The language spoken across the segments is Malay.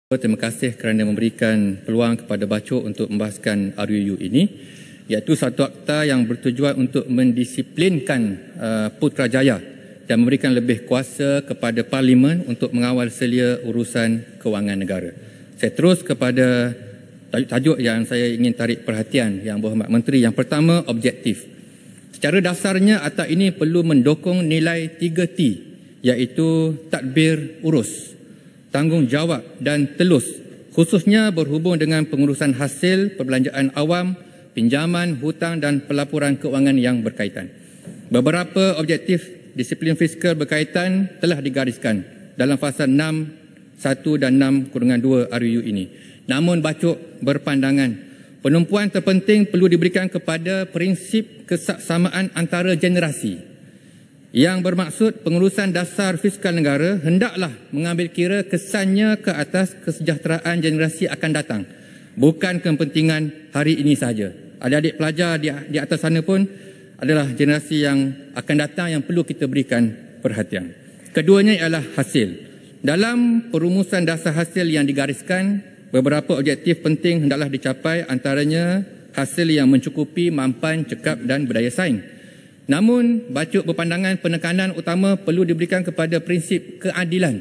Terima kasih kerana memberikan peluang kepada Bacok untuk membahaskan RUU ini, iaitu satu akta yang bertujuan untuk mendisiplinkan Putrajaya dan memberikan lebih kuasa kepada Parlimen untuk mengawal selia urusan kewangan negara. Saya terus kepada tajuk-tajuk yang saya ingin tarik perhatian Yang Berhormat Menteri. Yang pertama, objektif. Secara dasarnya akta ini perlu mendukung nilai 3T, iaitu tadbir urus, tanggungjawab dan telus, khususnya berhubung dengan pengurusan hasil perbelanjaan awam, pinjaman, hutang dan pelaporan kewangan yang berkaitan. Beberapa objektif disiplin fiskal berkaitan telah digariskan dalam fasa 6(1) dan 6(2) RUU ini. Namun Bacok berpandangan penumpuan terpenting perlu diberikan kepada prinsip kesaksamaan antara generasi, yang bermaksud pengurusan dasar fiskal negara hendaklah mengambil kira kesannya ke atas kesejahteraan generasi akan datang, bukan kepentingan hari ini sahaja. Adik-adik pelajar di atas sana pun adalah generasi yang akan datang yang perlu kita berikan perhatian. Keduanya ialah hasil. Dalam perumusan dasar hasil yang digariskan, beberapa objektif penting hendaklah dicapai, antaranya hasil yang mencukupi mampan, cekap dan berdaya saing. Namun, Bacok berpandangan penekanan utama perlu diberikan kepada prinsip keadilan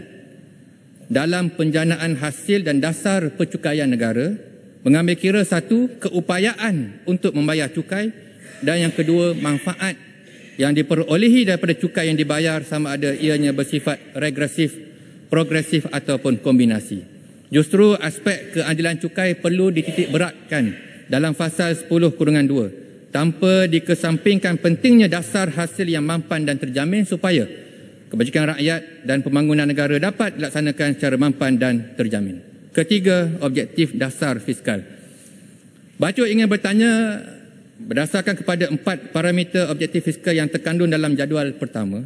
dalam penjanaan hasil dan dasar percukaian negara, mengambil kira satu, keupayaan untuk membayar cukai, dan yang kedua, manfaat yang diperolehi daripada cukai yang dibayar sama ada ianya bersifat regresif, progresif ataupun kombinasi. Justru aspek keadilan cukai perlu dititik beratkan dalam fasal 10(2), tanpa dikesampingkan pentingnya dasar hasil yang mampan dan terjamin supaya kebajikan rakyat dan pembangunan negara dapat dilaksanakan secara mampan dan terjamin. Ketiga, objektif dasar fiskal. Bacok ingin bertanya, berdasarkan kepada 4 parameter objektif fiskal yang terkandung dalam jadual pertama,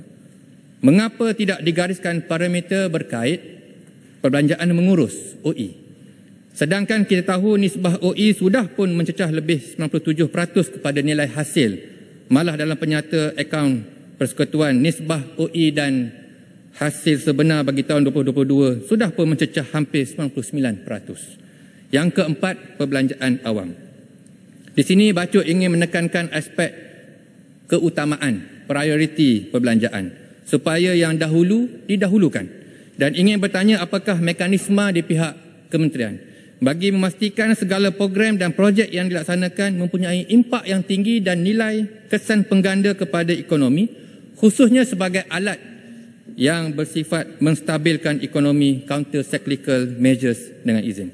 mengapa tidak digariskan parameter berkait perbelanjaan mengurus OE? Sedangkan kita tahu nisbah OE sudah pun mencecah lebih 97% kepada nilai hasil. Malah dalam penyata akaun persekutuan, nisbah OE dan hasil sebenar bagi tahun 2022 sudah pun mencecah hampir 99%. Yang keempat, perbelanjaan awam. Di sini Bacok ingin menekankan aspek keutamaan, prioriti perbelanjaan, supaya yang dahulu didahulukan. Dan ingin bertanya apakah mekanisme di pihak kementerian bagi memastikan segala program dan projek yang dilaksanakan mempunyai impak yang tinggi dan nilai kesan pengganda kepada ekonomi, khususnya sebagai alat yang bersifat menstabilkan ekonomi, counter cyclical measures dengan izin.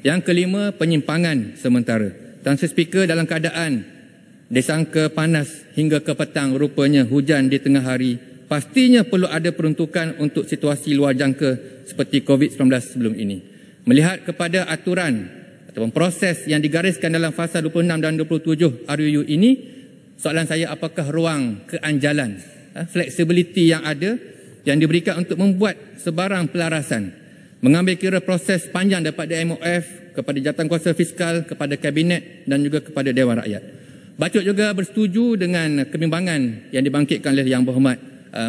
Yang kelima, penyimpangan sementara. Tuan Speaker, dalam keadaan disangka panas hingga ke petang, rupanya hujan di tengah hari, pastinya perlu ada peruntukan untuk situasi luar jangka seperti COVID-19 sebelum ini. Melihat kepada aturan ataupun proses yang digariskan dalam fasa 26 dan 27 RUU ini, soalan saya, apakah ruang keanjalan, fleksibiliti yang ada yang diberikan untuk membuat sebarang pelarasan, mengambil kira proses panjang daripada MOF kepada Jawatankuasa Fiskal, kepada Kabinet dan juga kepada Dewan Rakyat. Bacok juga bersetuju dengan kebimbangan yang dibangkitkan oleh Yang Berhormat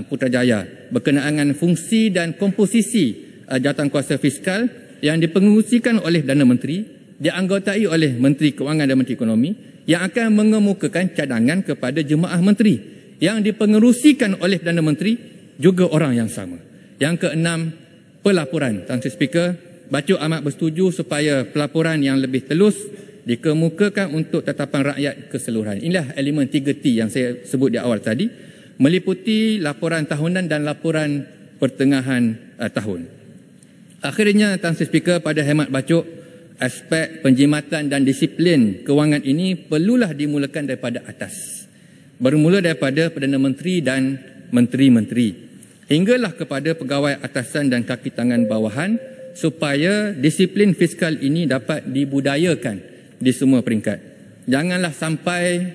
Putrajaya berkenaan dengan fungsi dan komposisi Jawatankuasa Fiskal yang dipengerusikan oleh Perdana Menteri, dianggotai oleh Menteri Kewangan dan Menteri Ekonomi, yang akan mengemukakan cadangan kepada jemaah menteri yang dipengerusikan oleh Perdana Menteri juga orang yang sama. Yang keenam, pelaporan. Tuan Speaker, Bacok amat bersetuju supaya pelaporan yang lebih telus dikemukakan untuk tetapan rakyat keseluruhan. Inilah elemen 3T yang saya sebut di awal tadi, meliputi laporan tahunan dan laporan pertengahan tahun. Akhirnya, Tuan Speaker, pada hemat Bacok, aspek penjimatan dan disiplin kewangan ini perlulah dimulakan daripada atas. Bermula daripada Perdana Menteri dan menteri-menteri, hinggalah kepada pegawai atasan dan kaki tangan bawahan, supaya disiplin fiskal ini dapat dibudayakan di semua peringkat. Janganlah sampai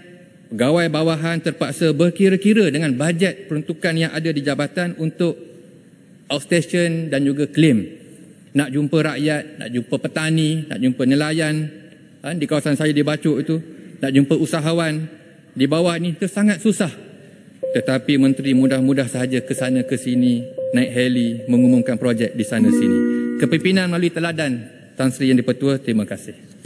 pegawai bawahan terpaksa berkira-kira dengan bajet peruntukan yang ada di jabatan untuk outstation dan juga claim. Nak jumpa rakyat, nak jumpa petani, nak jumpa nelayan, di kawasan saya di Bacok itu, nak jumpa usahawan di bawah ni, itu sangat susah. Tetapi menteri mudah-mudah sahaja ke sana ke sini, naik heli, mengumumkan projek di sana sini. kepimpinan melalui teladan Tan Sri Yang di-Pertua. Terima kasih.